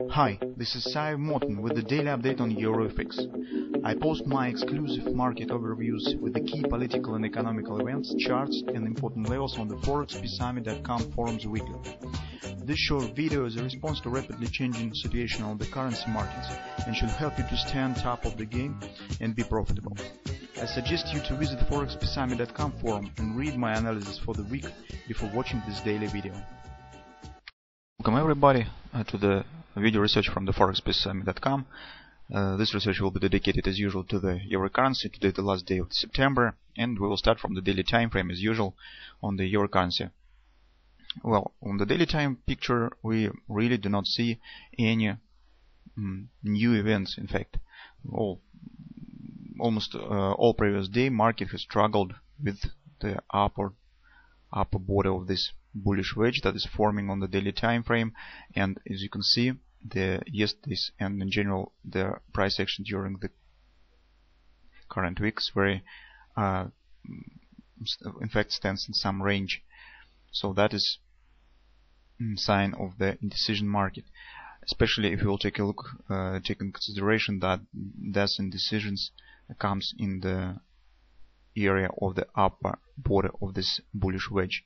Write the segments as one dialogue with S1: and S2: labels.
S1: Hi, this is Sive Morten with the daily update on EURUSD. I post my exclusive market overviews with the key political and economical events, charts and important levels on the ForexPeaceArmy.com forums weekly. This short video is a response to rapidly changing situation on the currency markets and should help you to stay on top of the game and be profitable. I suggest you to visit ForexPeaceArmy.com forum and read my analysis for the week before watching this daily video. Welcome everybody to the video research from the ForexPeaceArmy.com. This research will be dedicated as usual to the euro currency. Today the last day of September, and we will start from the daily time frame as usual on the euro currency. Well, on the daily time picture we really do not see any new events. In fact, almost all previous day market has struggled with the upper border of this bullish wedge that is forming on the daily time frame, and as you can see, yesterday's and in general the price action during the current weeks very in fact stands in some range. So that is sign of the indecision market, especially if you will take a look, take in consideration that those indecisions comes in the area of the upper border of this bullish wedge.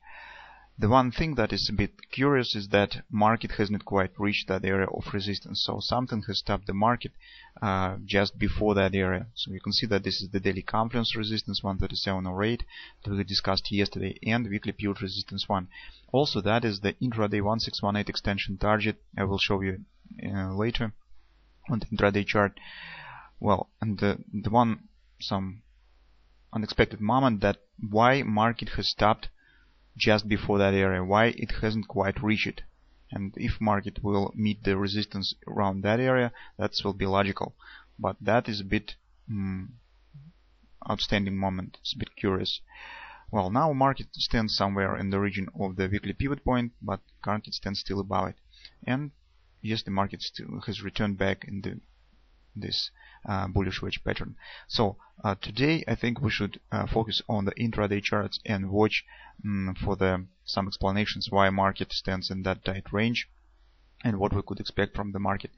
S1: The one thing that is a bit curious is that market has not quite reached that area of resistance, so something has stopped the market just before that area. So you can see that this is the daily confluence resistance 137.08 that we discussed yesterday, and weekly pivot resistance 1. Also that is the intraday 1618 extension target. I will show you later on the intraday chart. Well, and the some unexpected moment that why market has stopped just before that area, why it hasn't quite reached it. And if market will meet the resistance around that area, that will be logical, but that is a bit outstanding moment. It's a bit curious. Well, now market stands somewhere in the region of the weekly pivot point, but currently it stands still above it. And yes, the market still has returned back in this bullish wedge pattern. So today I think we should focus on the intraday charts and watch for some explanations why market stands in that tight range and what we could expect from the market.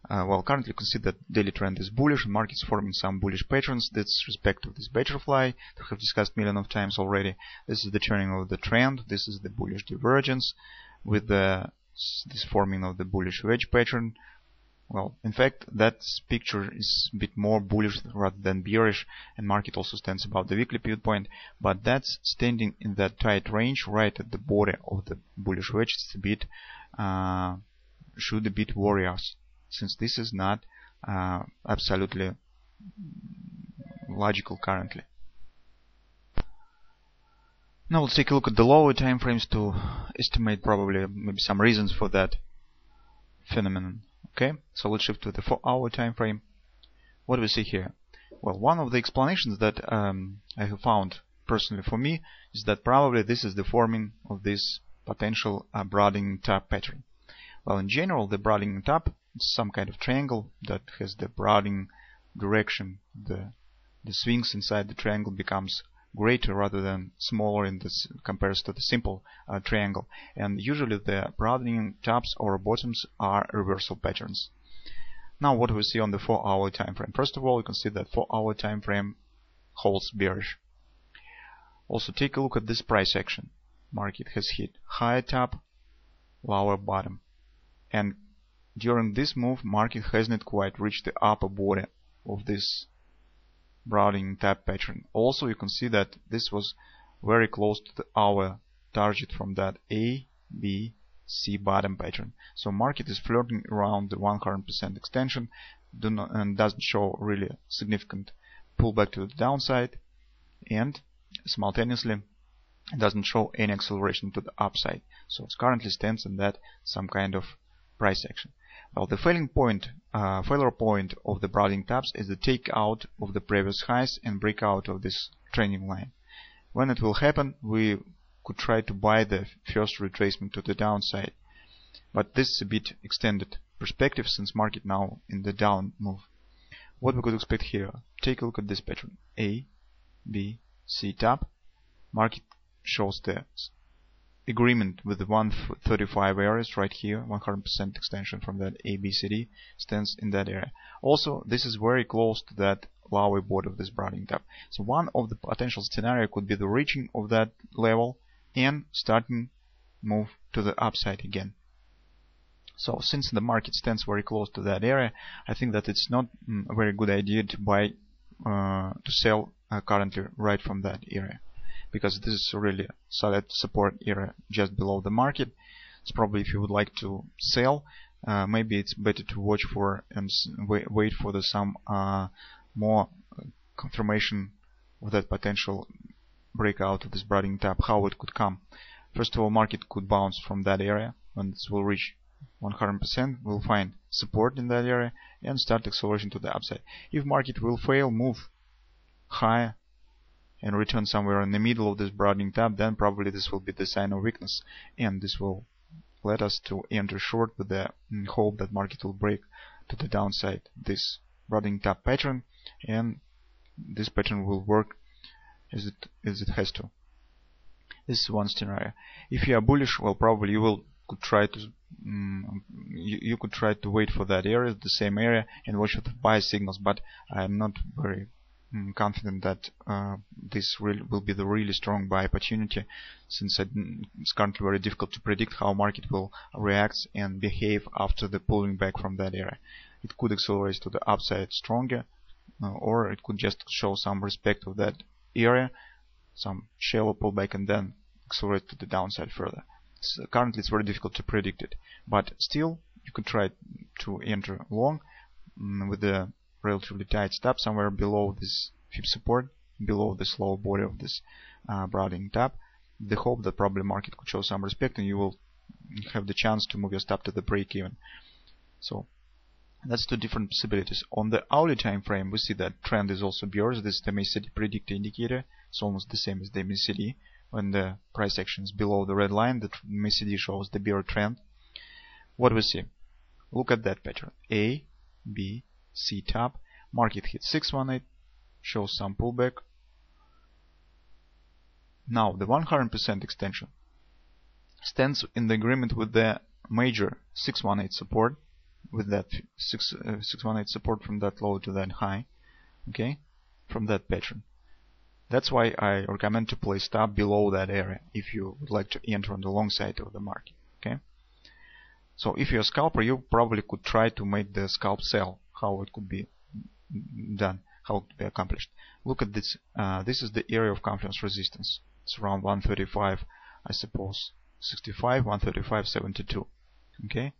S1: Well, currently you can see that daily trend is bullish and market is forming some bullish patterns. That's respect to this butterfly that we have discussed million of times already. This is the turning of the trend. This is the bullish divergence with this forming of the bullish wedge pattern. Well, in fact, that picture is a bit more bullish rather than bearish, and market also stands above the weekly pivot point, but that's standing in that tight range right at the border of the bullish wedge. It's a bit should a bit worry us, since this is not absolutely logical currently. Now let's take a look at the lower time frames to estimate probably maybe some reasons for that phenomenon. Okay, so let's shift to the 4-hour time frame. What do we see here? Well, one of the explanations that I have found personally for me is that probably this is the forming of this potential broadening top pattern. Well, in general, the broadening top is some kind of triangle that has the broadening direction. The swings inside the triangle becomes greater rather than smaller in this comparison to the simple triangle, and usually the broadening tops or bottoms are reversal patterns. Now what do we see on the 4-hour time frame? First of all, you can see that 4-hour time frame holds bearish. Also take a look at this price action. Market has hit higher top, lower bottom, and during this move market has not quite reached the upper border of this broadening top pattern. Also you can see that this was very close to our target from that A, B, C bottom pattern. So market is flirting around the 100% extension and doesn't show really significant pullback to the downside, and simultaneously it doesn't show any acceleration to the upside. So it currently stands in that some kind of price action. Well, the failure point of the broadening tops is the takeout of the previous highs and breakout of this trending line. When it will happen, we could try to buy the first retracement to the downside, but this is a bit extended perspective since market now in the down move. What we could expect here? Take a look at this pattern: A, B, C top. Market shows the agreement with the 135 areas right here, 100% extension from that ABCD stands in that area. Also, this is very close to that lower board of this Browning tab. So one of the potential scenario could be the reaching of that level and starting move to the upside again. So since the market stands very close to that area, I think that it's not a very good idea to buy to sell currently right from that area, because this is really solid support area just below the market. It's probably, if you would like to sell, maybe it's better to watch for and wait for the some more confirmation of that potential breakout of this Browning tab, how it could come. First of all, market could bounce from that area. When this will reach 100%, we'll find support in that area and start acceleration to the upside. If market will fail, move higher and return somewhere in the middle of this Browning tab, then probably this will be the sign of weakness, and this will let us to enter short with the hope that market will break to the downside this Browning tab pattern, and this pattern will work as it has to. This is one scenario. If you are bullish, well, probably you could try to wait for that area, the same area, and watch for the buy signals. But I'm not very confident that this will be the really strong buy opportunity, since it's currently very difficult to predict how market will react and behave after the pulling back from that area. It could accelerate to the upside stronger, or it could just show some respect of that area, some shallow pullback, and then accelerate to the downside further. So currently it's very difficult to predict it, but still you could try to enter long with the relatively tight stop somewhere below this FIB support, below this lower body of this Browning tab. The hope that probably market could show some respect and you will have the chance to move your stop to the break even. So that's two different possibilities. On the hourly time frame, we see that trend is also bearish. This is the MACD predictor indicator. It's almost the same as the MACD. When the price action is below the red line, the MACD shows the bear trend. What we see? Look at that pattern. A, B, C top. Market hit 618, shows some pullback. Now the 100% extension stands in the agreement with the major 618 support, with that 618 support from that low to that high, okay, from that pattern. That's why I recommend to place stop below that area if you would like to enter on the long side of the market. Okay. So if you're a scalper, you probably could try to make the scalp sell. How it could be done, how it could be accomplished. Look at this. This is the area of confidence resistance. It's around 135, I suppose, 65, 135, 72. Okay.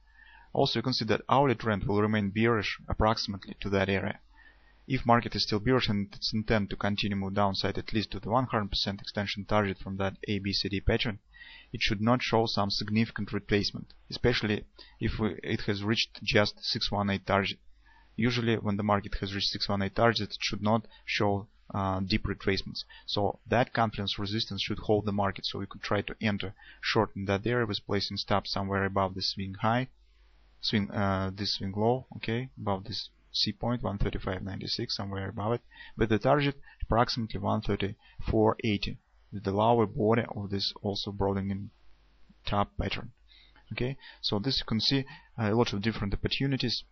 S1: Also, you can see that hourly trend will remain bearish approximately to that area. If market is still bearish and it's intent to continue move downside at least to the 100% extension target from that ABCD pattern, it should not show some significant retracement, especially if it has reached just 618 target. Usually when the market has reached 618 target, it should not show deep retracements. So that confidence resistance should hold the market, so we could try to enter short in that area with placing stop somewhere above the swing high, this swing low, okay, above this C point 135.96, somewhere above it, with the target approximately 134.80, with the lower border of this also broadening top pattern. Okay, so this you can see a lot of different opportunities,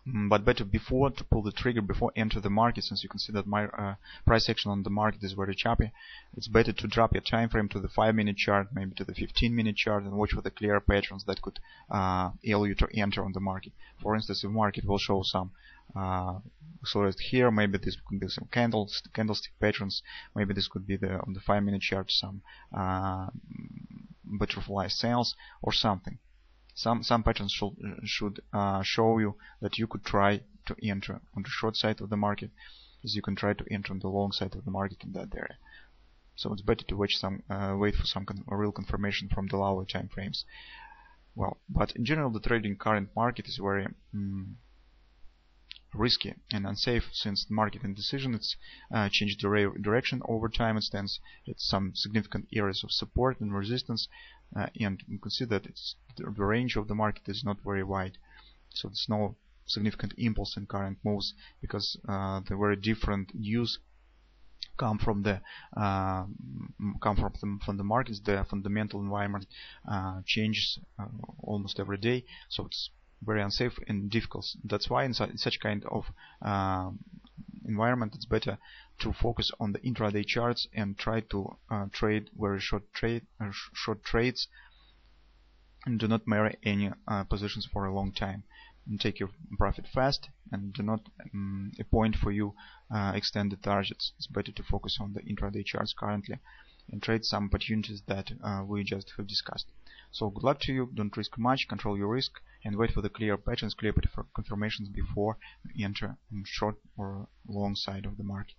S1: but better before to pull the trigger, before enter the market, since you can see that my price action on the market is very choppy. It's better to drop your time frame to the 5-minute chart, maybe to the 15-minute chart, and watch for the clear patterns that could allow you to enter on the market. For instance, if market will show some accelerate here, maybe this could be some candlestick patterns, maybe this could be on the 5-minute chart some butterfly sales or something. Some patterns should show you that you could try to enter on the short side of the market, as you can try to enter on the long side of the market in that area. So it's better to wait for some real confirmation from the lower time frames. Well, but in general, the trading current market is very risky and unsafe, since the market indecision, it's changed direction over time. It stands at some significant areas of support and resistance, and you can see that the range of the market is not very wide, so there's no significant impulse in current moves, because the very different news come from the markets. The fundamental environment changes almost every day, so it's very unsafe and difficult. That's why in such kind of environment, it's better to focus on the intraday charts and try to trade very short trades, and do not marry any positions for a long time, and take your profit fast, and do not appoint for you extended targets. It's better to focus on the intraday charts currently and trade some opportunities that we just have discussed. So good luck to you. Don't risk much, control your risk, and wait for the clear patterns, clear confirmations before you enter on short or long side of the market.